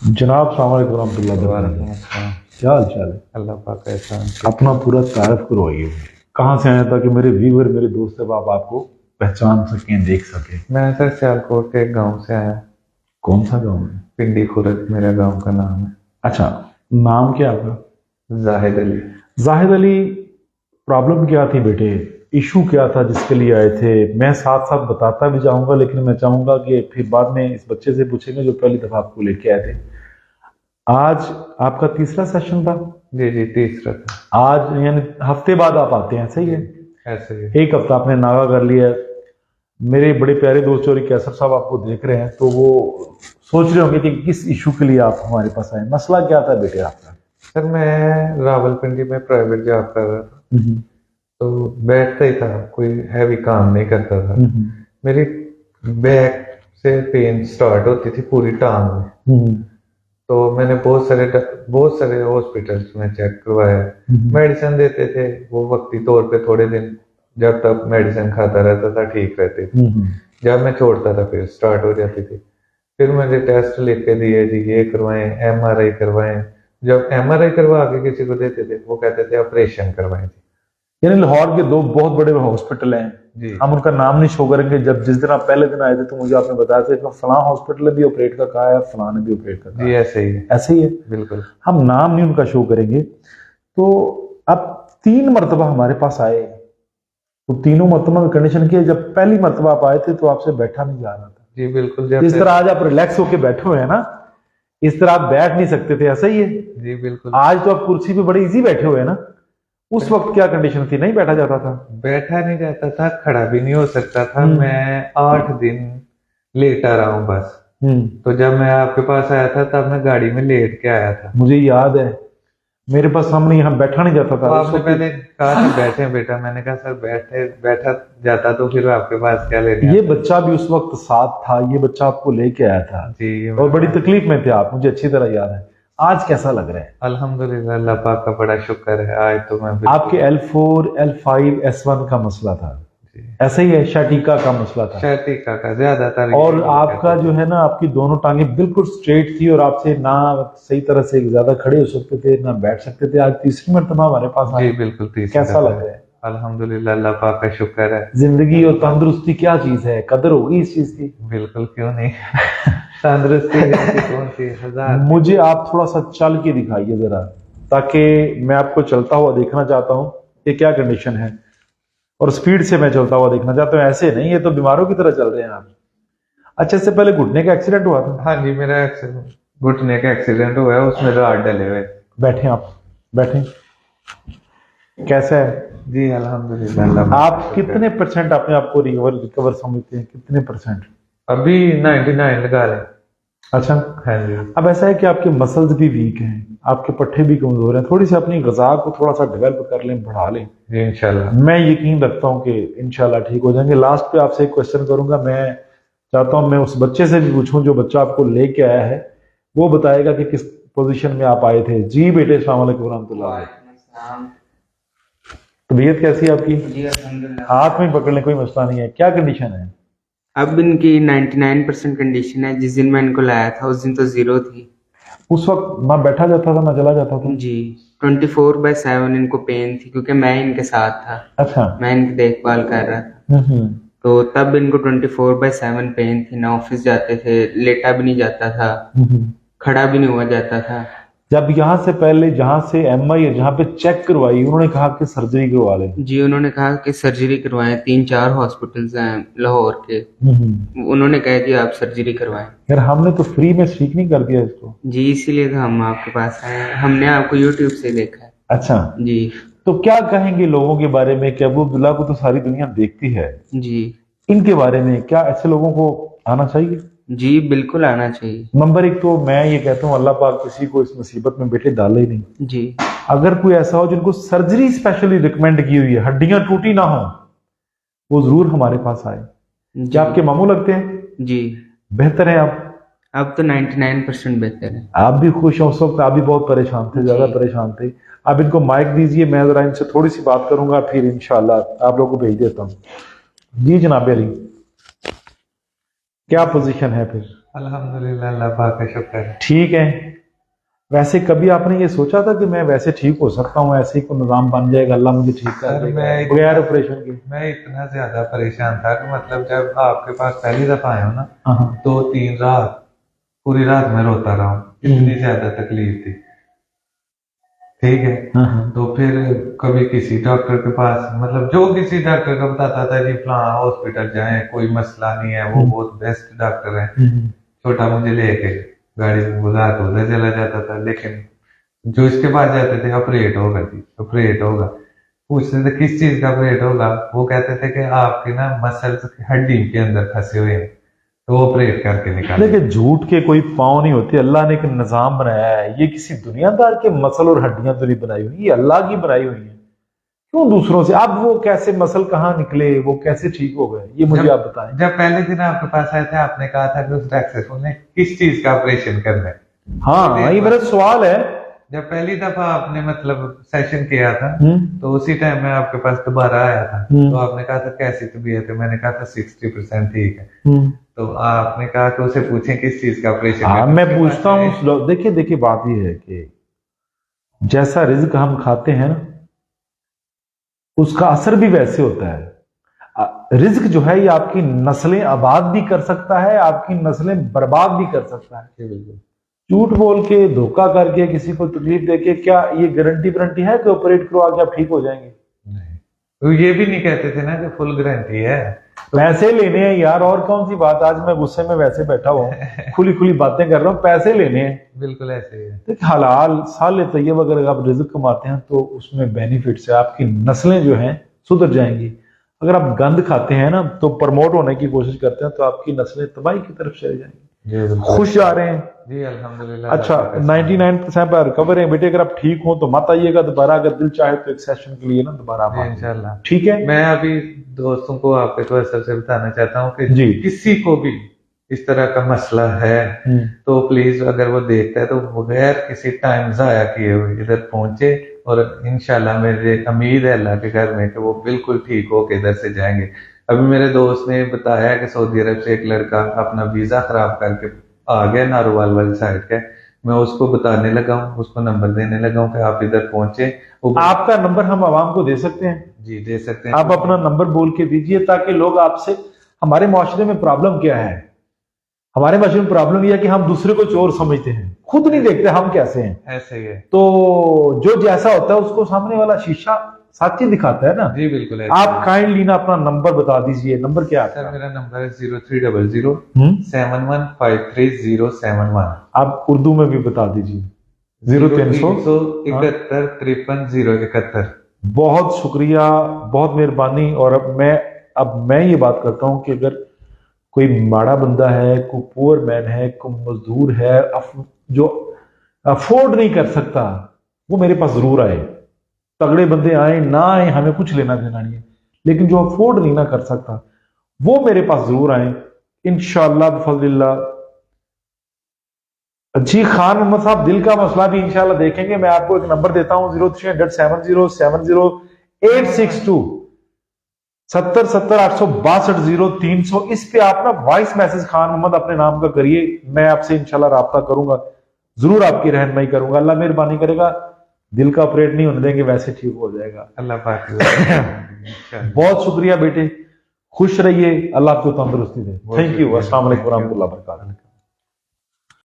जनाब अस्सलाम वालेकुम रहमतुल्लाह वबरकातुहू। क्या हाल चाल है? अल्लाह पाक का एहसान। अपना पूरा तारफ करवाइए। कहाँ से आया ताकि मेरे व्यूअर मेरे दोस्त अब आपको पहचान सकें, देख सकें। मैं सर सियालकोट के एक गांव से आया। कौन सा गाँव है? पिंडी खुरद मेरा गांव का नाम है। अच्छा, नाम क्या आपका? जाहिद अली। जाहिद अली, प्रॉब्लम क्या थी बेटे? इशू क्या था जिसके लिए आए थे? मैं साथ साथ बताता भी जाऊंगा, लेकिन मैं चाहूंगा कि फिर बाद में इस बच्चे से पूछेंगे जो पहली दफा आपको लेके आए थे। आज आपका तीसरा सेशन था? जी जी, तीसरा था। आज यानी हफ्ते बाद आप आते हैं, सही है? ऐसे ही। एक हफ्ता आपने नागा कर लिया है। मेरे बड़े प्यारे दोस्त चौरी कैसर साहब आपको देख रहे हैं, तो वो सोच रहे होंगे कि किस इशू के लिए आप हमारे पास आए। मसला क्या था बेटे आपका? सर मैं रावलपिंडी में प्राइवेट जॉब कर रहा था, तो बैठता ही था, कोई हैवी काम नहीं करता था। मेरी बैक से पेन स्टार्ट होती थी पूरी टांग में। तो मैंने बहुत सारे हॉस्पिटल्स में चेक करवाया। मेडिसिन देते थे वो वक्ती तौर पे, थोड़े दिन जब तक मेडिसिन खाता रहता था ठीक रहती थी। जब मैं छोड़ता था फिर स्टार्ट हो जाती थी। फिर मैंने टेस्ट लिख के दिए जी, ये करवाएं, एमआरआई करवाएं। जब एमआरआई करवा के किसी को देते थे वो कहते थे ऑपरेशन करवाएं। यानी लाहौर के दो बहुत बड़े हॉस्पिटल हैं जी। हम उनका नाम नहीं शो करेंगे। जब जिस दिन आप पहले दिन आए थे तो मुझे आपने बताया था कि फलां हॉस्पिटल ने भी ऑपरेट का कहा है, फलां ने भी ऑपरेट का कहा जी है। ऐसे ही है। ऐसे ही है, बिल्कुल। हम नाम नहीं उनका शो करेंगे। तो अब 3 मरतबा हमारे पास आए, तो तीनों मरतबा में कंडीशन की है, जब पहली मरतबा आप आए थे तो आपसे बैठा नहीं जा रहा था। जी बिल्कुल। इस तरह आज आप रिलैक्स होके बैठे हुए हैं ना, इस तरह आप बैठ नहीं सकते थे, ऐसा ही है? जी बिल्कुल। आज तो आप कुर्सी पे बड़े इजी बैठे हुए हैं ना। उस वक्त क्या कंडीशन थी? नहीं बैठा जाता था? बैठा नहीं जाता था, खड़ा भी नहीं हो सकता था। मैं 8 दिन लेटा रहा हूँ बस। तो जब मैं आपके पास आया था तब मैं गाड़ी में लेट के आया था। मुझे याद है, मेरे पास सामने यहाँ बैठा नहीं जाता था। तो आपने पहले कहा था बैठे बेटा, मैंने कहा सर बैठा जाता तो फिर आपके पास क्या लेने। ये बच्चा भी उस वक्त साथ था, ये बच्चा आपको लेके आया था जी, और बड़ी तकलीफ में थे आप, मुझे अच्छी तरह याद है। आज कैसा लग रहा है? अल्हम्दुलिल्लाह, अल्लाह पाक का बड़ा शुक्र है, आज तो मैं आपके L4, L5, S1 का मसला था, ऐसा ही है? शैटिका का मसला था? शैटिका का ज्यादातर। और आपका जो है ना, आपकी दोनों टांगे बिल्कुल स्ट्रेट थी और आपसे ना सही तरह से ज्यादा खड़े हो सकते थे ना बैठ सकते थे। आज तीसरी मरतबा हमारे पास आए। जी बिल्कुल, तीसरी। कैसा लग रहा है? अल्हम्दुलिल्लाह, अल्लाह पाक का शुक्र है। जिंदगी और तंदुरुस्ती क्या चीज है? कदर होगी इस चीज की? बिल्कुल, क्यों नहीं। तंदुरुस्ती कौन सी हजार। मुझे आप थोड़ा सा चल के दिखाइए जरा, ताकि मैं आपको चलता हुआ देखना चाहता हूँ कि क्या कंडीशन है, और स्पीड से मैं चलता हुआ देखना चाहता हूँ। ऐसे नहीं, ये तो बीमारों की तरह चल रहे हैं आप। अच्छा, इससे पहले घुटने का एक्सीडेंट हुआ था? हाँ जी, मेरा घुटने का एक्सीडेंट हुआ है, उसमें रॉड डले हुए। बैठे आप, बैठे। कैसा है? जी अल्हम्दुलिल्लाह। आप कितने परसेंट अपने आप को रिकवर समझते हैं? कितने परसेंट? अभी 99 लगा रहे। अच्छा। हाँ जी। अब ऐसा है कि आपके मसल्स भी वीक हैं, आपके पट्टे भी कमजोर हैं, थोड़ी सी अपनी ग़िज़ा को थोड़ा सा डेवलप कर लें, बढ़ा लें। जी इंशाल्लाह। मैं यकीन रखता हूँ कि इंशाल्लाह ठीक हो जाएंगे। लास्ट पे आपसे एक क्वेश्चन करूंगा। मैं चाहता हूँ मैं उस बच्चे से भी पूछूं जो बच्चा आपको लेके आया है, वो बताएगा कि किस पोजीशन में आप आए थे। जी बेटे, अस्सलाम वालेकुम रहमतुल्लाह। तबीयत कैसी है आपकी? जी अल्हम्दुलिल्लाह। हाथ में पकड़ लें, कोई मसला नहीं है। क्या कंडीशन है? अब इनकी 99% कंडीशन है। जिस दिन मैं इनको लाया था उस दिन तो 0 थी। उस वक्त ना बैठा जाता था ना चला जाता था? जी, 24/7 इनको पेन थी, क्योंकि मैं इनके साथ था। अच्छा। मैं इनकी देखभाल कर रहा था। तो तब इनको 24/7 पेन थी। ना ऑफिस जाते थे, लेटा भी नहीं जाता था, खड़ा भी नहीं हुआ जाता था। जब यहाँ से पहले जहाँ से MI जहाँ पे चेक करवाई, उन्होंने कहा कि सर्जरी करवा लें? जी, उन्होंने कहा कि सर्जरी करवाएं। 3-4 हॉस्पिटल्स हैं लाहौर के, उन्होंने कह दिया आप सर्जरी करवाएं। यार हमने तो फ्री में ठीक नहीं कर दिया इसको। जी, इसीलिए तो हम आपके पास आए हैं। हमने आपको YouTube से देखा है। अच्छा जी। तो क्या कहेंगे लोगों के बारे में कि अबू अब्दुल्ला को तो सारी दुनिया देखती है, जी इनके बारे में क्या ऐसे लोगों को आना चाहिए? जी बिल्कुल आना चाहिए। नंबर एक तो मैं ये कहता हूँ, अल्लाह पाक किसी को इस मुसीबत में बेटे डाले ही नहीं। जी। अगर कोई ऐसा हो जिनको सर्जरी स्पेशली रिकमेंड की हुई है, हड्डियां टूटी ना हो, वो जरूर हमारे पास आए। क्या आपके मामू लगते हैं? जी। बेहतर है आप? अब तो 99% बेहतर है। आप भी खुश हैं? उस वक्त आप भी बहुत परेशान थे, ज्यादा परेशान थे। अब इनको माइक दीजिए, मैं जरा इनसे थोड़ी सी बात करूंगा, फिर इंशाल्लाह आप लोगों को भेज देता हूँ। जी जनाब अली, क्या पोजीशन है फिर? अल्हम्दुलिल्लाह, अल्लाह पाक का शुक्र है। ठीक है। वैसे कभी आपने ये सोचा था कि मैं वैसे ठीक हो सकता हूँ, ऐसे ही कोई निजाम बन जाएगा, अल्लाह मुझे ठीक कर सर, देगा मैं बगैर ऑपरेशन के? मैं इतना ज्यादा परेशान था कि मतलब जब आपके पास पहली दफा आया हूँ ना, हाँ हाँ। 2-3 रात पूरी रात मैं रोता रहा हूँ, इतनी ज्यादा तकलीफ थी। ठीक है। हाँ हाँ। तो फिर कभी किसी डॉक्टर के पास, मतलब जो किसी डॉक्टर का बताता था जी फलां हॉस्पिटल जाएं, कोई मसला नहीं है, वो बहुत बेस्ट डॉक्टर है, छोटा मुझे लेके गाड़ी में बुला के उधर चला जाता था। लेकिन जो इसके पास जाते थे, ऑपरेट होगा जी, ऑपरेट होगा, पूछते थे किस चीज का ऑपरेट होगा, वो कहते थे कि आपके ना मसल्स हड्डी के अंदर फंसे हुए हैं, तो ऑपरेट करके निकाले। देखिए, झूठ के कोई पाँव नहीं होते, अल्लाह ने एक निजाम बनाया है। ये किसी दुनियादार के मसल और हड्डियां तो नहीं बनाई हुई, ये अल्लाह की बनाई हुई है। क्यों दूसरों से? अब वो कैसे मसल कहाँ निकले, वो कैसे ठीक हो गए, ये मुझे आप बताएं। जब पहले दिन आपके पास आए थे, आपने कहा था कि उस डॉक्टर ने किस चीज का ऑपरेशन करना है। हाँ, ये मेरा सवाल है। जब पहली दफा आपने मतलब सेशन किया था, तो उसी टाइम मैं आपके पास दोबारा आया था, तो आपने कहा था कैसी तबीयत है, मैंने कहा था 60% ठीक है। तो आपने कहा कि उसे पूछें किस चीज का ऑपरेशन। हाँ, मैं पूछता हूँ। देखिए देखिए, बात ये है कि जैसा रिज्क हम खाते हैं ना, उसका असर भी वैसे होता है। रिज्क जो है ये आपकी नस्लें आबाद भी कर सकता है, आपकी नस्लें बर्बाद भी कर सकता है। झूठ बोल के, धोखा करके, किसी को तकलीफ देके, क्या ये गारंटी है कि ऑपरेट करो आगे आप ठीक हो जाएंगे? नहीं, तो ये भी नहीं कहते थे ना कि फुल गारंटी है। पैसे लेने हैं यार, और कौन सी बात। आज मैं गुस्से में वैसे बैठा हुआ हूँ, खुली खुली बातें कर रहा हूँ, पैसे लेने हैं। बिल्कुल ऐसे ही है। देखिए, हलाल साल तैयब अगर आप रिज्क कमाते हैं तो उसमें बेनिफिट्स है, आपकी नस्लें जो हैं सुधर जाएंगी। अगर आप गंद खाते हैं ना, तो प्रमोट होने की कोशिश करते हैं, तो आपकी नस्लें तबाही की तरफ चले जाएंगी। खुश जा रहे हैं जी, अल्हम्दुलिल्लाह। अच्छा, 99% पर रिकवर है बेटे। अगर आप ठीक हो तो मत आइएगा दोबारा, अगर दिल चाहे तो एक सेशन के लिए ना दोबारा आप आइए। इंशाल्लाह। ठीक है। मैं अभी दोस्तों को आपके तो सबसे बताना चाहता हूँ कि जी। किसी को भी इस तरह का मसला है तो प्लीज, अगर वो देखता है तो बगैर किसी टाइम जाया किए हुए इधर पहुंचे, और इंशाल्लाह मेरे उम्मीद है अल्लाह के घर में कि वो बिल्कुल ठीक हो के इधर से जाएंगे। अभी मेरे दोस्त ने बताया कि सऊदी अरब से एक लड़का अपना वीजा खराब करके आ गया नारोवाल वाली साइड का। मैं उसको बताने लगा हूँ, उसको नंबर देने लगा हूँ कि आप इधर पहुंचे। आपका नंबर हम आवाम को दे सकते हैं? जी, दे सकते हैं। आप अपना नंबर बोल के दीजिए, ताकि लोग आपसे, हमारे माशरे में प्रॉब्लम क्या है, हमारे माशरे में प्रॉब्लम यह है कि हम दूसरे को चोर समझते हैं, खुद नहीं देखते हम कैसे हैं। ऐसे ही है। तो जो जैसा होता है उसको सामने वाला शीशा सच ही दिखाता है ना। जी बिल्कुल। आप काइंडली ना अपना नंबर बता दीजिए। नंबर क्या है? सर, मेरा नंबर है 0300 71153071। आप उर्दू में भी बता दीजिए। 0371 बहुत शुक्रिया, बहुत मेहरबानी। और अब मैं ये बात करता हूँ कि अगर कोई माड़ा बंदा है, कोई पुअर मैन है, कोई मजदूर है, जो अफोर्ड नहीं कर सकता, वो मेरे पास जरूर आए। तगड़े बंदे आए ना आए, हमें कुछ लेना देना नहीं है, लेकिन जो अफोर्ड नहीं ना कर सकता वो मेरे पास जरूर आए इंशाअल्लाह बिफज़लिल्लाह। जी, खान मोहम्मद साहब, दिल का मसला भी इंशाअल्लाह देखेंगे। मैं आपको एक नंबर देता हूं, 030070700862 7070-862-0300। इस पे आप ना वॉइस मैसेज खान मोहम्मद अपने नाम का करिए, मैं आपसे इंशाल्लाह राब्ता करूंगा, जरूर आपकी रहनुमाई करूंगा। अल्लाह मेहरबानी करेगा, दिल का ऑपरेट नहीं होने देंगे, वैसे ठीक हो जाएगा। अल्लाह पाक। बहुत शुक्रिया बेटे, खुश रहिए, अल्लाह आपको तंदुरुस्ती दे। Thank you. अस्सलाम वालेकुम व रहमतुल्लाहि व बरकातहू।